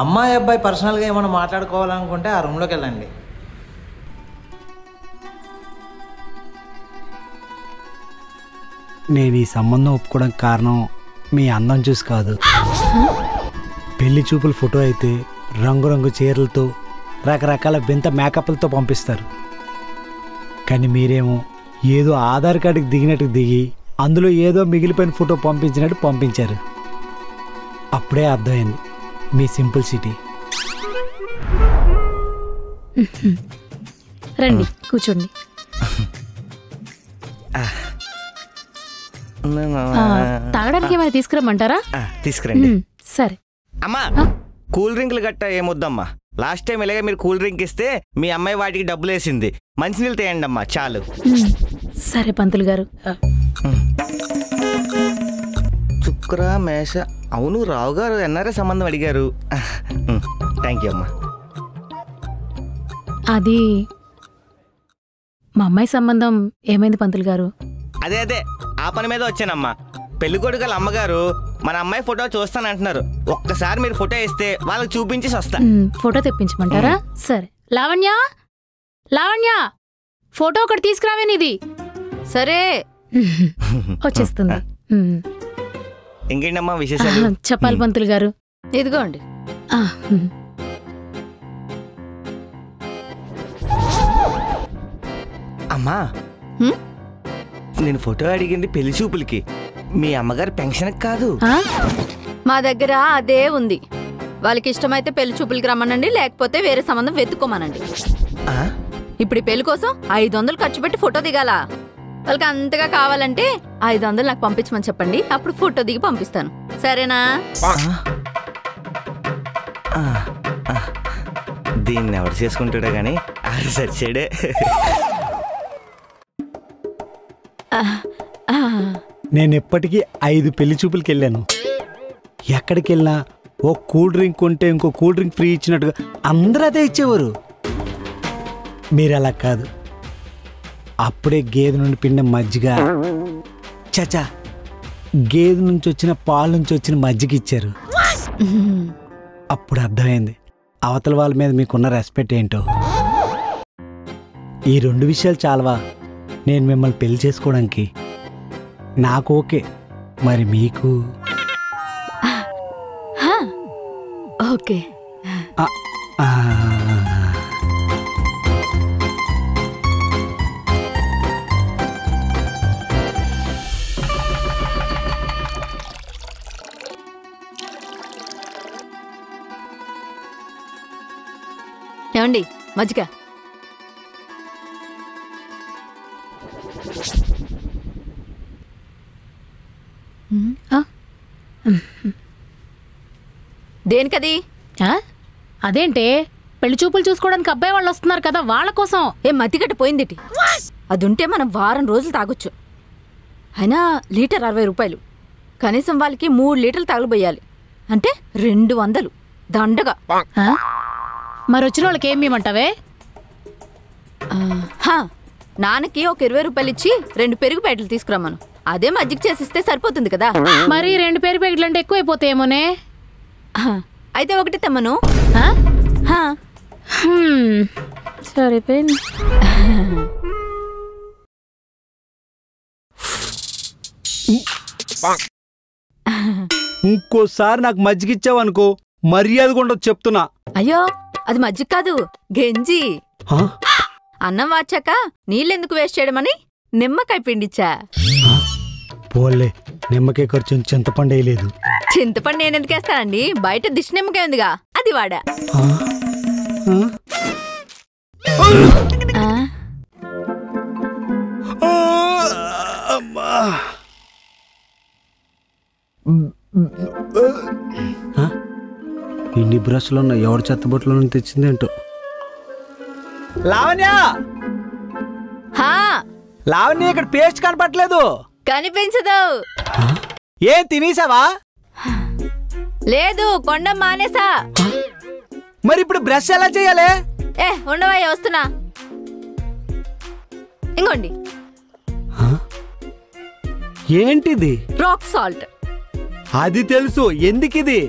అమ్మాయి అబ్బాయి పర్సనల్గా ఏమైనా మాట్లాడుకోవాలనుకుంటే ఆ రూమ్లోకి వెళ్ళండి. నేను ఈ సంబంధం ఒప్పుకోవడానికి కారణం మీ అందం చూసి కాదు. పెళ్లి చూపుల ఫోటో అయితే రంగురంగు చీరలతో రకరకాల వింత మేకప్లతో పంపిస్తారు. కానీ మీరేమో ఏదో ఆధార్ కార్డుకి దిగినట్టు దిగి అందులో ఏదో మిగిలిపోయిన ఫోటో పంపించినట్టు పంపించారు. అప్పుడే అర్థమైంది మీ సింపుల్ సిటీ. రండి కూర్చోండి. తాగడానికి ఏమైనా తీసుకురమ్మంటారా? తీసుకురండి. సరే అమ్మా, కూల్ డ్రింక్లు గట్ట ఏమొద్దమ్మా. లాస్ట్ టైం ఇలాగే మీరు కూల్ డ్రింక్ ఇస్తే మీ అమ్మాయి వాటికి డబ్బులు వేసింది. మంచినీళ్ళు తేయండి అమ్మా, చాలు. సరే పంతులు గారు. శుక్ర మేష. అవును, రావు గారు ఎన్ఆర్ఐ సంబంధం అడిగారు. థ్యాంక్ యూ అమ్మా. అది మా అమ్మాయి సంబంధం ఏమైంది పంతులు గారు? అదే ఆ పని మీద వచ్చానమ్మా. పెళ్లి కొడుకుల అమ్మగారు మన అమ్మాయి ఫోటో చూస్తానంటున్నారు. ఒక్కసారి మీరు ఫోటో ఇస్తే వాళ్ళకి చూపించేసి వస్తా. ఫోటో తెప్పించమంటారా? సరే. లావణ్య, లావణ్య, ఫోటో ఒకటి తీసుకురావే నీది. సరే వచ్చేస్తుంది. ఇంకేంటమ్మా విశేషాలు? చెప్పాలి పంతులు గారు. ఇదిగోండి. అమ్మా, నేను ఫోటో అడిగింది పెళ్లి చూపులకి, మీ అమ్మగారి పెన్షన్ కాదు. మా దగ్గర అదే ఉంది. వాళ్ళకి ఇష్టమైతే పెళ్లి చూపులకి రమ్మనండి, లేకపోతే వేరే సంబంధం వెతుక్కోమనండి. ఇప్పుడు ఈ పెళ్లి కోసం 500 ఖర్చు పెట్టి ఫోటో దిగాల. వాళ్ళకి అంతగా కావాలంటే 500 నాకు పంపించమని చెప్పండి, అప్పుడు ఫోటో దిగి పంపిస్తాను. సరేనా? దీన్ని ఎవరు చేసుకుంటాడో గానీ ఆడు సచ్చాడే. నేను ఎప్పటికీ 5 పెళ్లి చూపులకి వెళ్ళాను. ఎక్కడికి వెళ్ళినా ఓ కూల్ డ్రింక్ కొంటే ఇంకో కూల్ డ్రింక్ ఫ్రీ ఇచ్చినట్టుగా అందరూ అదే ఇచ్చేవారు. మీరు అలా కాదు. అప్పుడే గేదె నుండి పిండిన మజ్జిగ, చచా గేదె నుంచి వచ్చిన పాలు నుంచి వచ్చిన మజ్జిగ ఇచ్చారు. అప్పుడు అర్థమైంది అవతల వాళ్ళ మీద మీకున్న రెస్పెక్ట్ ఏంటో. ఈ 2 విషయాలు చాలవా నేను మిమ్మల్ని పెళ్లి చేసుకోవడానికి? నాకు ఓకే, మరి మీకు? ఓకే. ఏమండి మజ్జిగ? దేనికది? అదేంటే పెళ్లి చూపులు చూసుకోవడానికి అబ్బాయి వాళ్ళు వస్తున్నారు కదా, వాళ్ళ కోసం. మతిగట్ట పోయిందిటి. అది ఉంటే మనం వారం రోజులు తాగొచ్చు. అయినా లీటర్ 60 రూపాయలు. కనీసం వాళ్ళకి 3 లీటర్లు తగలబోయాలి అంటే 200 దండగా. మరి వచ్చిన వాళ్ళకి ఏం ఇవ్వమంటావే? నాన్నకి ఒక 20 రూపాయలు ఇచ్చి 2 పెరుగు ప్యాకెట్లు తీసుకురమ్మను. అదే మజ్జిగ చేసిస్తే సరిపోతుంది కదా. మరి 2 పెరుగు ప్యాకెట్లు అంటే ఎక్కువైపోతాయేమోనే. అయితే ఒకటి తెమ్మను. సరిపోయింది. ఇంకోసారి నాకు మజ్జిగ ఇచ్చావనుకో మర్యాదగా ఉండదు చెప్తున్నా. అయ్యో, అది మజ్జిగ కాదు, గంజి. అన్నం వాచాక నీళ్ళెందుకు వేస్ట్ చేయడమని నిమ్మకాయ పిండిచ్చా. పోలే, నిమ్మకాయ ఖర్చు చింతపండు వేయలేదు. చింతపండు నేను ఎందుకు వేస్తానండి? బయట దిష్టి నిమ్మకాయ ఉందిగా, అది వాడా. ఇన్ని బ్రష్లు ఉన్న ఎవరి చెత్తబొట్లో తెచ్చిందేంటో. లావణ్య, లావణ్య, ఇక్కడ పేస్ట్ కనపట్లేదు. కనిపించదు. ఏం తినేసావా? లేదు, కొండ మానేసా. మరి ఇప్పుడు బ్రష్ ఎలా చేయాలి? ఉండవా, వస్తున్నా. ఇంకోండి. ఏంటిది? Rock salt. అది తెలుసు, ఎందుకిది?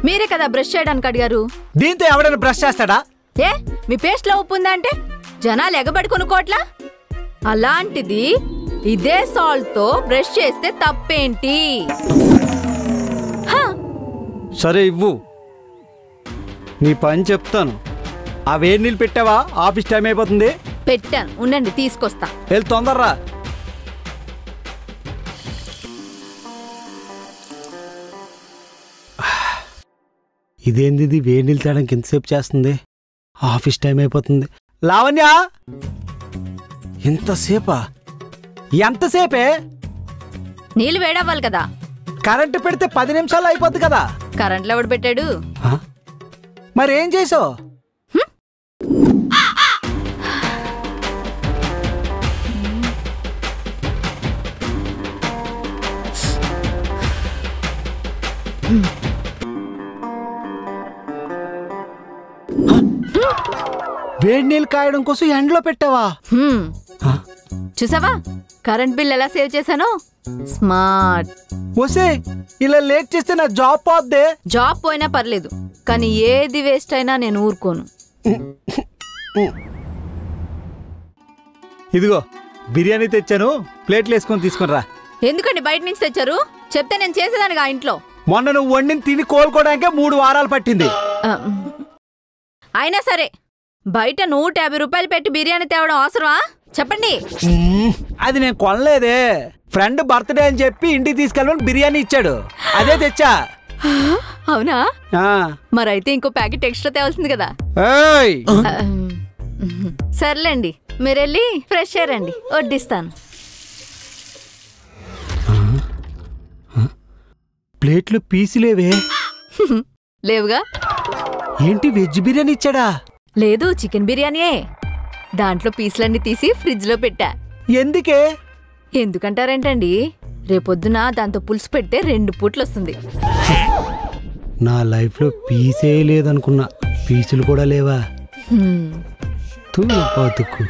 మీరే కదా బ్రష్ చేయడానికి అడిగారు. దీంతో ఎవడైనా బ్రష్ చేస్తాడా? ఏ మీ పేస్ట్ లో ఉప్పు ఉందా అంటే జనాలు ఎగబడి కొనుక్కోట్లా? అలాంటిది ఇదే సాల్ట్ తో బ్రష్ చేస్తే తప్పేంటి? సరే ఇవ్వు, నీ పని చెప్తాను. ఆ వేడి నీళ్ళు పెట్టావా? ఆఫీస్ టైం అయిపోతుంది. పెట్టాను, ఉండండి తీసుకొస్తా. వెళ్ళి తొందరరా. ఇదేంది ఇది వేడి నీళ్ళు తేడానికి ఎంతసేపు చేస్తుంది? ఆఫీస్ టైం అయిపోతుంది. లావణ్య, ఎంతసేపా? ఎంతసేపే? నీళ్ళు వేడవ్వాలి కదా. కరెంటు పెడితే 10 నిమిషాలు అయిపోద్ది కదా. కరెంట్లో ఎవడు పెట్టాడు? మరేం చేసావు? వేడి నీళ్ళు కాయడం కోసం ఎండలో పెట్టావా? చూసావా కరెంట్ బిల్ ఎలా సేవ్ చేశానో? స్మార్ట్. వసే, ఇలా లేట్ చేస్తే నా జాబ్ పోద్దే. జాబ్ పోయినా పర్లేదు, కానీ ఏది వేస్ట్ అయినా నేను ఊరుకోను. ఇదిగో బిర్యానీ తెచ్చాను, ప్లేట్లు వేసుకొని తీసుకుని రా. ఎందుకండి బయట నుంచి తెచ్చారు? చెప్తే నేను చేసేదానిగా ఇంట్లో. మొన్న నువ్వు వండిని తిని కోలుకోవడానికే 3 వారాలు పట్టింది. అయినా సరే బయట 150 రూపాయలు పెట్టి బిర్యానీ తేవడం అవసరమా చెప్పండి? అది నేను కొనలేదే, ఫ్రెండ్ బర్త్డే అని చెప్పి ఇంటికి తీసుకెళ్ళమని బిర్యానీ ఇచ్చాడు, అదే తెచ్చా. అవునా? మరైతే ఇంకో ప్యాకెట్ ఎక్స్ట్రా తేవాల్సింది కదా. సర్లేండి, మీరెళ్ళి ఫ్రెష్ అయ్యారండి, వడ్డిస్తాను. ప్లేట్లు పీసులేవే? లేవుగా. ఏంటి వెజ్ బిర్యానీ ఇచ్చాడా? లేదు, చికెన్ బిర్యానీయే. దాంట్లో పీసులన్నీ తీసి ఫ్రిడ్జ్ లో పెట్టా. ఎందుకే? ఎందుకంటారేంటండి, రేపొద్దున దాంతో పులుసు పెడితే 2 పూట్లు వస్తుంది. నా లైఫ్ లో పీసే లేదనుకున్నా, పీసులు కూడా లేవా? బతుకు.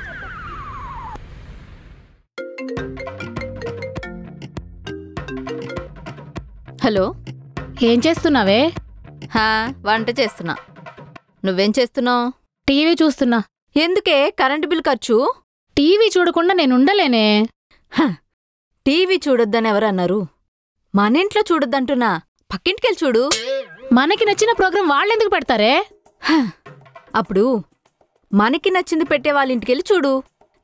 హలో, ఏం చేస్తున్నావే? వంట చేస్తున్నా. నువ్వేం చేస్తున్నావు? టీవీ చూస్తున్నా. ఎందుకే కరెంటు బిల్ ఖర్చు? టీవీ చూడకుండా నేనుండలేనే. టీవీ చూడొద్దని ఎవరన్నారు? మన ఇంట్లో చూడొద్దంటున్నా, పక్కింటికెళ్ళి చూడు. మనకి నచ్చిన ప్రోగ్రాం వాళ్ళెందుకు పెడతారే? అప్పుడు మనకి నచ్చింది పెట్టే వాళ్ళ ఇంటికెళ్ళి చూడు.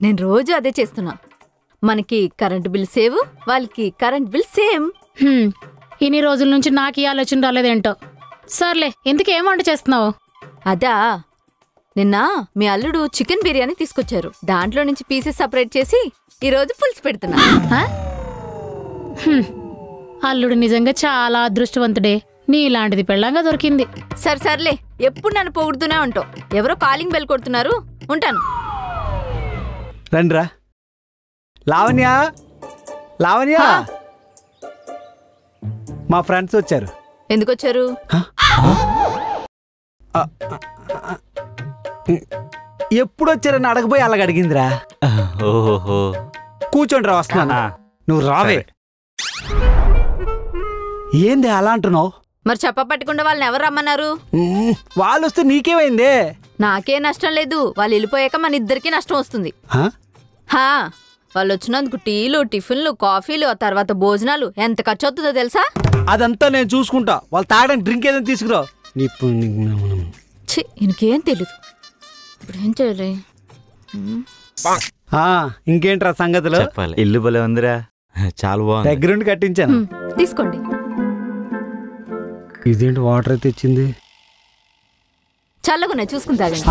నేను రోజు అదే చేస్తున్నా. మనకి కరెంటు బిల్ సేవ్, వాళ్ళకి కరెంట్ బిల్ సేమ్. ఇన్ని రోజుల నుంచి నాకు ఈ ఆలోచన రాలేదేంటో. సర్లే, ఇంతకేం వంట చేస్తున్నావు? అదా, నిన్న మీ అల్లుడు చికెన్ బిర్యానీ తీసుకొచ్చారు. దాంట్లో నుంచి పీసెస్ సపరేట్ చేసి ఈరోజు పులుసు పెడుతున్నా. అల్లుడు నిజంగా చాలా అదృష్టవంతుడే, నీలాంటిది పెళ్ళంగా దొరికింది. సర్లే, ఎప్పుడు నన్ను పొగుడుతూనే ఉంటావు. ఎవరో కాలింగ్ బెల్ కొడుతున్నారు, ఉంటాను. రండిరా. లావణ్య, లావణ్య, మా ఫ్రెండ్స్ వచ్చారు. ఎందుకు వచ్చారు? ఎప్పుడు వచ్చారని అడగబోయి అలాగ అడిగిందిరా. ఓహో, కూర్చోండి రా, వస్తున్నా. నువ్వు రావే. ఏంది అలా అంటున్నావు? మరి చెప్ప పట్టకుండా వాళ్ళని ఎవరు రమ్మన్నారు? వాళ్ళు వస్తే నీకేమైందే? నాకే నష్టం లేదు, వాళ్ళు వెళ్ళిపోయాక మన ఇద్దరికీ నష్టం వస్తుంది. వాళ్ళు వచ్చినందుకు టీలు, టిఫిన్లు, కాఫీలు, ఆ తర్వాత భోజనాలు ఎంత ఖర్చు అవుతుందో తెలుసా? అదంతా నేను చూసుకుంటా. వాళ్ళు తాగడానికి డ్రింక్ ఏదైనా తీసుకురా. ఇంకేం తెలీదు. ఇప్పుడు ఏం చేయాలి? ఇంకేంట్రా సంగతులు? ఇల్లు భలే ఉందిరా, చాలా బాగుంది. దగ్గరుండి కట్టించాను. తీసుకోండి. ఇదేంటి వాటర్ అయితే ఇచ్చింది? చల్లగున్నాయి, చూసుకుని తాగండి.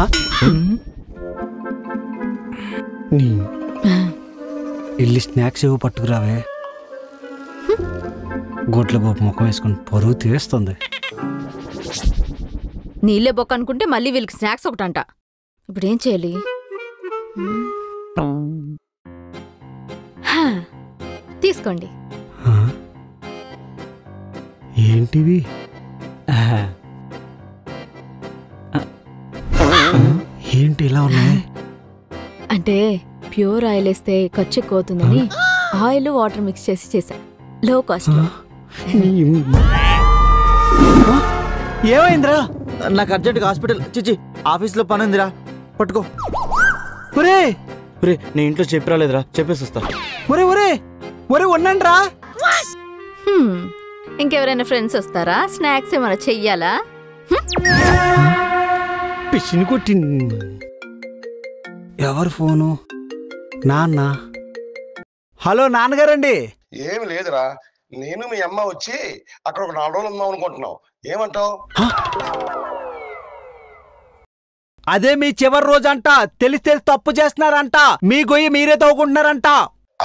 వెళ్ళి స్నాక్స్ ఏవో పట్టుకురావే. గోట్ల బాబు ముఖం వేసుకుని పరువు తీస్తుంది. నీళ్ళే బొక్క అనుకుంటే మళ్ళీ వీళ్ళకి స్నాక్స్ ఒకటంట. ఇప్పుడు ఏం చేయాలి? తీసుకోండి. ఏంటివి? ఏంటి ఇలా ఉన్నాయి? అంటే ప్యూర్ ఆయిల్ వేస్తే ఖర్చు ఎక్కువ అవుతుందని ఆయిల్ వాటర్ మిక్స్ చేసి చేశా, లో కాస్ట్. ఏమైందిరా? నాకు అర్జెంట్గా హాస్పిటల్ చిచ్చి ఆఫీస్లో పని ఉందిరా, పట్టుకో. ఒరే ఒరే నేను ఇంట్లో చెప్పి రాలేదురా, చెప్పేసి వస్తా. ఒరే ఒరే ఒరే ఉండండి రా. ఇంకెవరైనా ఫ్రెండ్స్ వస్తారా? స్నాక్స్ ఏమైనా చెయ్యాలా? పిచ్చిని కొట్టి. ఎవరు ఫోను? నాన్న. హలో నాన్నగారండి. ఏమి లేదురా, నేను మీ అమ్మ వచ్చి అక్కడ ఒక 4 రోజులు ఉందాం అనుకుంటున్నావు, ఏమంటావు? అదే మీ చివరి రోజు అంట. తెలిసి తప్పు చేస్తున్నారంట. మీ గొయ్యి మీరే తవ్వుకుంటున్నారంట.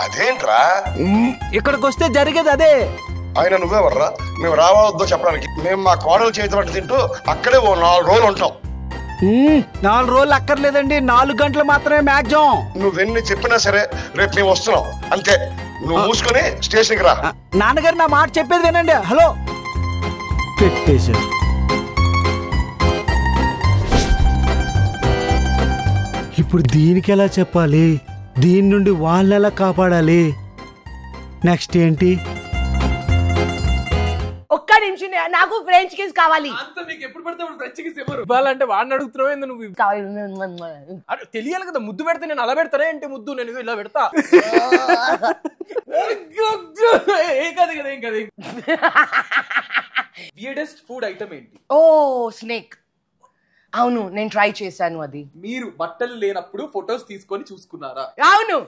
అదేంట్రా? ఇక్కడికి వస్తే జరిగేది అదే. ఆయన నువ్వెవర్రా మేము రావద్దో చెప్పడానికి? మేము మా కోడలు చేతులు తింటూ అక్కడే ఓ 4 రోజులు ఉంటాం. 4 రోజులు అక్కర్లేదండి, 4 గంటలు మాత్రమే మ్యాక్సిమం. నువ్వెన్ని చెప్పినా సరే రేపు మేము వస్తున్నాం అంతే. నువ్వు మూసుకొని స్టేషన్కి రా. నాన్నగారు నా మాట చెప్పేది వినండి. హలో పెట్టేశారు. ఇప్పుడు దీనికి ఎలా చెప్పాలి? దీని నుండి వాళ్ళని ఎలా కాపాడాలి? నెక్స్ట్ ఏంటి? ఒక్క నిమిషం, నాకు ఫ్రెంచ్ కిస్ కావాలి. మీకు ఎప్పుడు పడితే ఫ్రెంచ్ కిస్ ఎవరు ఇవ్వాలంటే వాడిని అడుగుతున్నావు ఏంది నువ్వు? అరే తెలియాలి కదా, ముద్దు పెడితే నేను అలా పెడతానే ఏంటి? ముద్దు నేను ఇలా పెడతా. ఏం కాదు కదా, ఏం కాదు. వియర్డెస్ట్ ఫుడ్ ఐటమ్ ఏంటి? ఓ స్నేక్. అవును, నేను ట్రై చేశాను అది. మీరు బట్టలు లేనప్పుడు ఫొటోస్ తీసుకొని చూసుకున్నారా? అవును.